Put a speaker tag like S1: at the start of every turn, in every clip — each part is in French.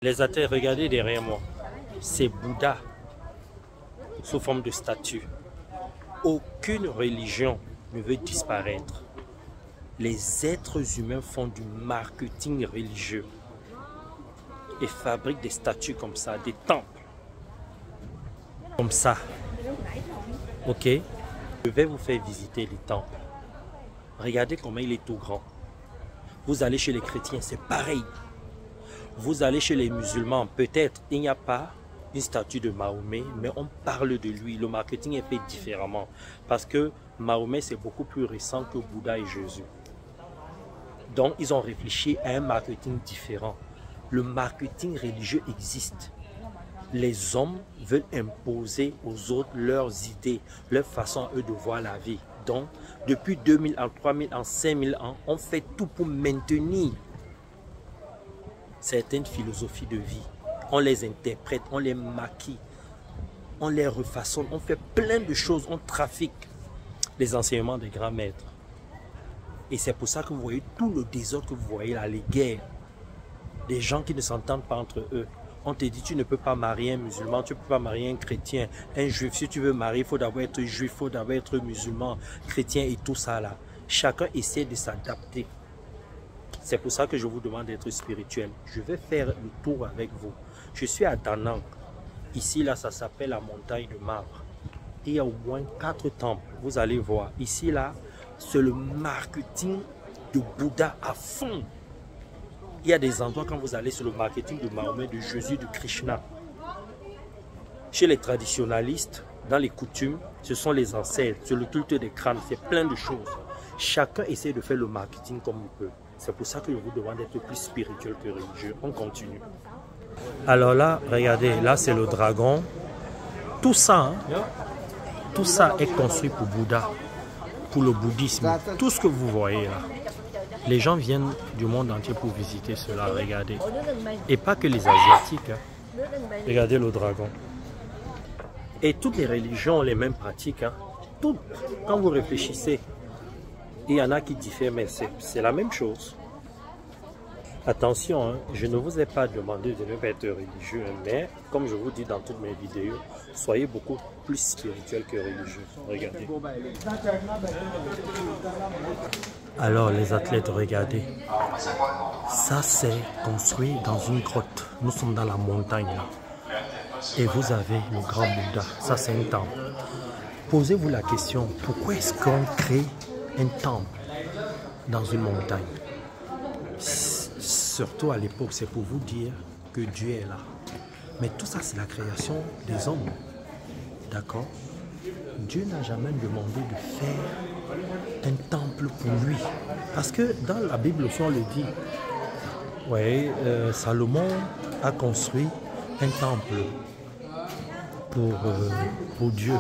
S1: Les athlètes, regardez derrière moi. C'est Bouddha sous forme de statue. Aucune religion ne veut disparaître. Les êtres humains font du marketing religieux et fabriquent des statues comme ça, des temples. Comme ça. Ok? Je vais vous faire visiter les temples. Regardez comment il est tout grand. Vous allez chez les chrétiens, c'est pareil. Vous allez chez les musulmans, peut-être il n'y a pas une statue de Mahomet, mais on parle de lui. Le marketing est fait différemment. Parce que Mahomet, c'est beaucoup plus récent que Bouddha et Jésus. Donc, ils ont réfléchi à un marketing différent. Le marketing religieux existe. Les hommes veulent imposer aux autres leurs idées, leur façon à eux de voir la vie. Donc, depuis 2000 ans, 3000 ans, 5000 ans, on fait tout pour maintenir certaines philosophies de vie. On les interprète, on les maquille, on les refaçonne, on fait plein de choses, on trafique les enseignements des grands maîtres. Et c'est pour ça que vous voyez tout le désordre que vous voyez là, les guerres, des gens qui ne s'entendent pas entre eux. On te dit, tu ne peux pas marier un musulman, tu ne peux pas marier un chrétien, un juif. Si tu veux marier, il faut d'abord être juif, il faut d'abord être musulman, chrétien et tout ça là. Chacun essaie de s'adapter. C'est pour ça que je vous demande d'être spirituel. Je vais faire le tour avec vous. Je suis à Da Nang. Ici, là, ça s'appelle la montagne de marbre. Il y a au moins 4 temples. Vous allez voir. Ici, là, c'est le marketing de Bouddha à fond. Il y a des endroits quand vous allez sur le marketing de Mahomet, de Jésus, de Krishna. Chez les traditionalistes, dans les coutumes, ce sont les ancêtres, c'est le culte des crânes, c'est plein de choses. Chacun essaie de faire le marketing comme il peut. C'est pour ça que je vous demande d'être plus spirituel que religieux. On continue. Alors là, regardez, là c'est le dragon. Tout ça, tout ça est construit pour Bouddha, pour le bouddhisme. Tout ce que vous voyez là. Les gens viennent du monde entier pour visiter cela, regardez. Et pas que les Asiatiques. Hein. Regardez le dragon. Et toutes les religions ont les mêmes pratiques. Hein. Toutes. Quand vous réfléchissez, il y en a qui diffèrent, mais c'est la même chose. Attention, hein, je ne vous ai pas demandé de ne pas être religieux, mais comme je vous dis dans toutes mes vidéos, soyez beaucoup plus spirituel que religieux. Regardez. Alors les athlètes, regardez. Ça c'est construit dans une grotte. Nous sommes dans la montagne là. Et vous avez le grand Bouddha. Ça c'est un temple. Posez-vous la question, pourquoi est-ce qu'on crée un temple dans une montagne? Surtout à l'époque, c'est pour vous dire que Dieu est là. Mais tout ça, c'est la création des hommes. D'accord? Dieu n'a jamais demandé de faire un temple pour lui. Parce que dans la Bible aussi, on le dit. Oui, Salomon a construit un temple pour Dieu.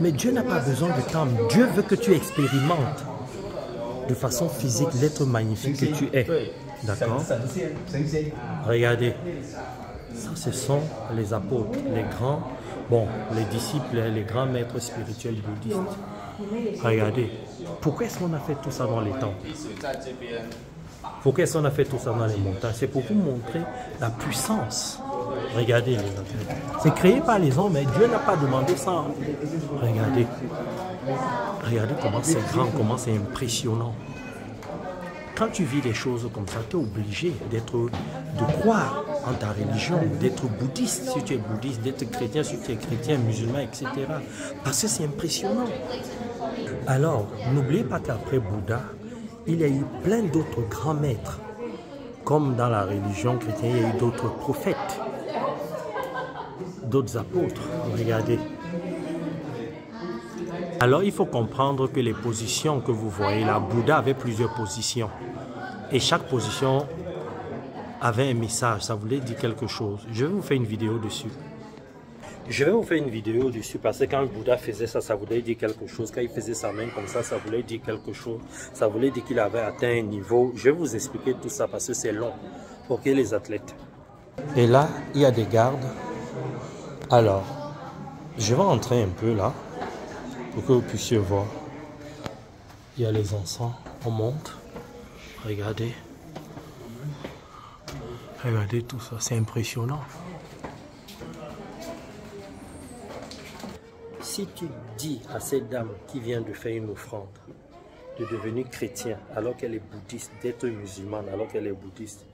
S1: Mais Dieu n'a pas besoin de temple. Dieu veut que tu expérimentes de façon physique l'être magnifique que tu es. D'accord? Regardez. Ça, ce sont les apôtres, les grands, bon, les disciples, les grands maîtres spirituels bouddhistes. Regardez. Pourquoi est-ce qu'on a fait tout ça dans les temples? Pourquoi est-ce qu'on a fait tout ça dans les montagnes? C'est pour vous montrer la puissance. Regardez les athlètes. C'est créé par les hommes, mais Dieu n'a pas demandé ça. Regardez. Regardez comment c'est grand, comment c'est impressionnant. Quand tu vis des choses comme ça, tu es obligé de croire en ta religion, d'être bouddhiste si tu es bouddhiste, d'être chrétien si tu es chrétien, musulman, etc. Parce que c'est impressionnant. Alors, n'oubliez pas qu'après Bouddha, il y a eu plein d'autres grands maîtres. Comme dans la religion chrétienne, il y a eu d'autres prophètes, d'autres apôtres. Regardez. Alors, il faut comprendre que les positions que vous voyez là, Bouddha avait plusieurs positions. Et chaque position avait un message, ça voulait dire quelque chose. Je vais vous faire une vidéo dessus. Je vais vous faire une vidéo dessus parce que quand le Bouddha faisait ça, ça voulait dire quelque chose. Quand il faisait sa main comme ça, ça voulait dire quelque chose. Ça voulait dire qu'il avait atteint un niveau. Je vais vous expliquer tout ça parce que c'est long. Ok, les athlètes. Et là, il y a des gardes. Alors, je vais entrer un peu là pour que vous puissiez voir. Il y a les encens, on monte. Regardez. Regardez tout ça, c'est impressionnant. Si tu dis à cette dame qui vient de faire une offrande de devenir chrétien alors qu'elle est bouddhiste, d'être musulmane alors qu'elle est bouddhiste,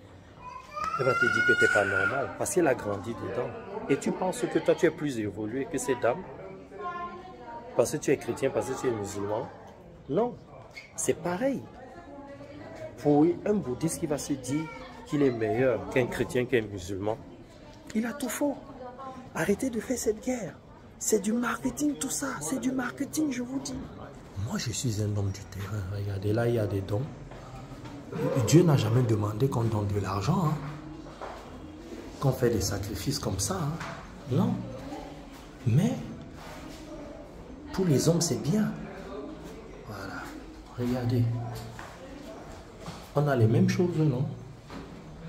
S1: elle va te dire que tu n'es pas normal parce qu'elle a grandi dedans. Et tu penses que toi tu es plus évolué que cette dame parce que tu es chrétien, parce que tu es musulman? Non, c'est pareil. Pour un bouddhiste qui va se dire qu'il est meilleur qu'un chrétien, qu'un musulman, il a tout faux. Arrêtez de faire cette guerre. C'est du marketing tout ça, c'est du marketing, je vous dis. Moi, je suis un homme du terrain. Regardez, là, il y a des dons. Dieu n'a jamais demandé qu'on donne de l'argent, hein, qu'on fait des sacrifices comme ça. Hein. Non. Mais, pour les hommes, c'est bien. Voilà. Regardez. On a les mêmes choses, non?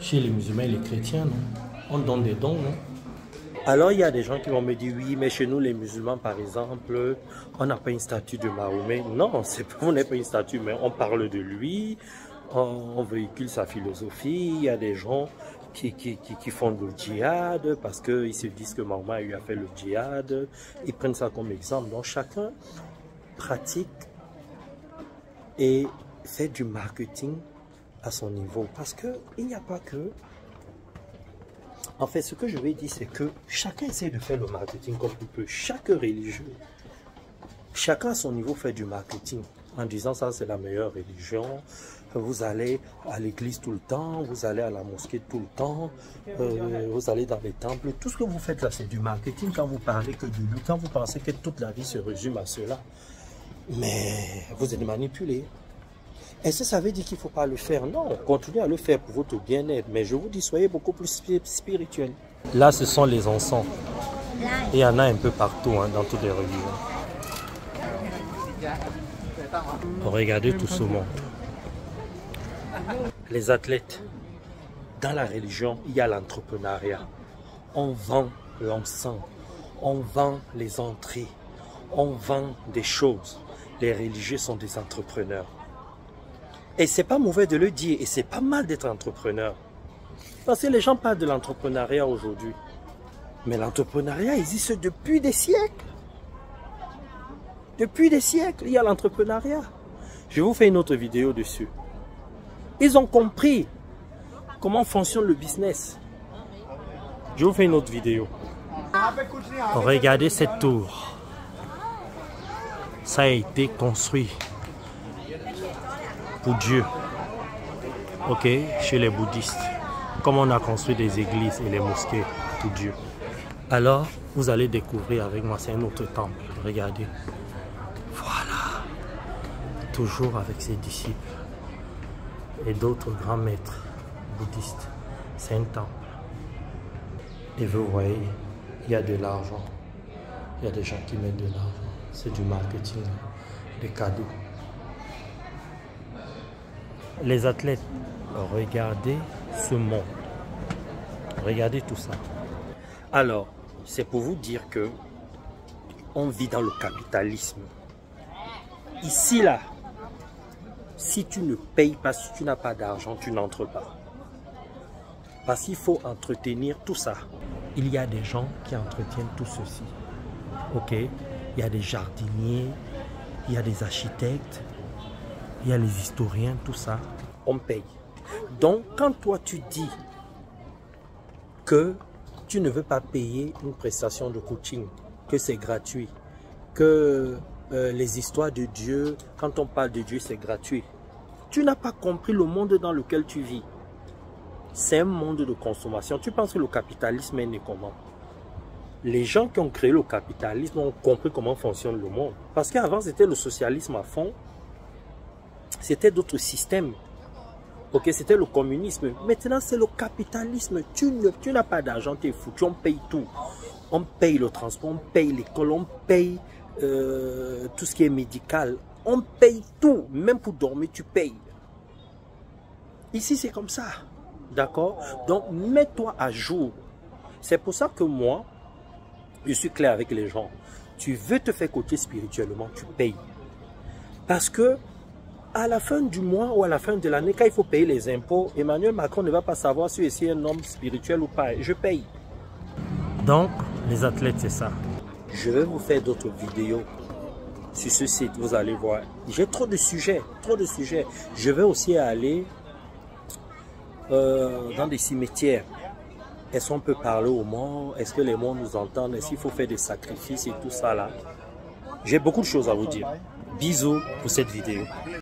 S1: Chez les musulmans et les chrétiens, non? On donne des dons, non? Alors, il y a des gens qui vont me dire, oui, mais chez nous, les musulmans, par exemple, on n'a pas une statue de Mahomet. Non, on n'est pas une statue, mais on parle de lui, on véhicule sa philosophie. Il y a des gens qui font le djihad parce qu'ils se disent que Mahomet a eu à faire le djihad. Ils prennent ça comme exemple. Donc, chacun pratique et fait du marketing à son niveau. Parce qu'il n'y a pas que... En fait, ce que je vais dire, c'est que chacun essaie de faire le marketing comme il peut. Chaque religieux, chacun à son niveau fait du marketing. En disant ça, c'est la meilleure religion. Vous allez à l'église tout le temps, vous allez à la mosquée tout le temps, vous allez dans les temples. Tout ce que vous faites là, c'est du marketing quand vous parlez que de lui, quand vous pensez que toute la vie se résume à cela. Mais vous êtes manipulé. Est-ce que ça veut dire qu'il ne faut pas le faire? Non, continuez à le faire pour votre bien-être. Mais je vous dis, soyez beaucoup plus spirituel. Là, ce sont les encens. Il y en a un peu partout, hein, dans toutes les religions. Regardez tout ce monde. Les athlètes. Dans la religion, il y a l'entrepreneuriat. On vend l'encens. On vend les entrées. On vend des choses. Les religieux sont des entrepreneurs. Et c'est pas mauvais de le dire, et c'est pas mal d'être entrepreneur. Parce que les gens parlent de l'entrepreneuriat aujourd'hui. Mais l'entrepreneuriat existe depuis des siècles. Depuis des siècles, il y a l'entrepreneuriat. Je vous fais une autre vidéo dessus. Ils ont compris comment fonctionne le business. Je vous fais une autre vidéo. Regardez cette tour. Ça a été construit pour Dieu, ok, chez les bouddhistes, comme on a construit des églises et les mosquées pour Dieu. Alors, vous allez découvrir avec moi, c'est un autre temple, regardez. Voilà, toujours avec ses disciples et d'autres grands maîtres bouddhistes. C'est un temple. Et vous voyez, il y a de l'argent. Il y a des gens qui mettent de l'argent. C'est du marketing, des cadeaux. Les athlètes, regardez ce monde. Regardez tout ça. Alors, c'est pour vous dire que on vit dans le capitalisme. Ici, là, si tu ne payes pas, si tu n'as pas d'argent, tu n'entres pas. Parce qu'il faut entretenir tout ça. Il y a des gens qui entretiennent tout ceci. Ok? Il y a des jardiniers, il y a des architectes, il y a les historiens, tout ça. On paye. Donc, quand toi tu dis que tu ne veux pas payer une prestation de coaching, que c'est gratuit, que les histoires de Dieu, quand on parle de Dieu, c'est gratuit. Tu n'as pas compris le monde dans lequel tu vis. C'est un monde de consommation. Tu penses que le capitalisme est né comment? Les gens qui ont créé le capitalisme ont compris comment fonctionne le monde. Parce qu'avant, c'était le socialisme à fond. C'était d'autres systèmes. Ok, c'était le communisme. Maintenant, c'est le capitalisme. Tu n'as pas d'argent, tu es foutu. On paye tout. On paye le transport, on paye l'école, on paye tout ce qui est médical. On paye tout. Même pour dormir, tu payes. Ici, c'est comme ça. D'accord? Donc, mets-toi à jour. C'est pour ça que moi, je suis clair avec les gens. Tu veux te faire coacher spirituellement, tu payes. Parce que À la fin du mois ou à la fin de l'année, quand il faut payer les impôts, Emmanuel Macron ne va pas savoir si c'est un homme spirituel ou pas. Je paye. Donc, les athlètes, c'est ça. Je vais vous faire d'autres vidéos sur ce site, vous allez voir. J'ai trop de sujets, trop de sujets. Je vais aussi aller dans des cimetières. Est-ce qu'on peut parler aux morts? Est-ce que les morts nous entendent? Est-ce qu'il faut faire des sacrifices et tout ça là? J'ai beaucoup de choses à vous dire. Bisous pour cette vidéo.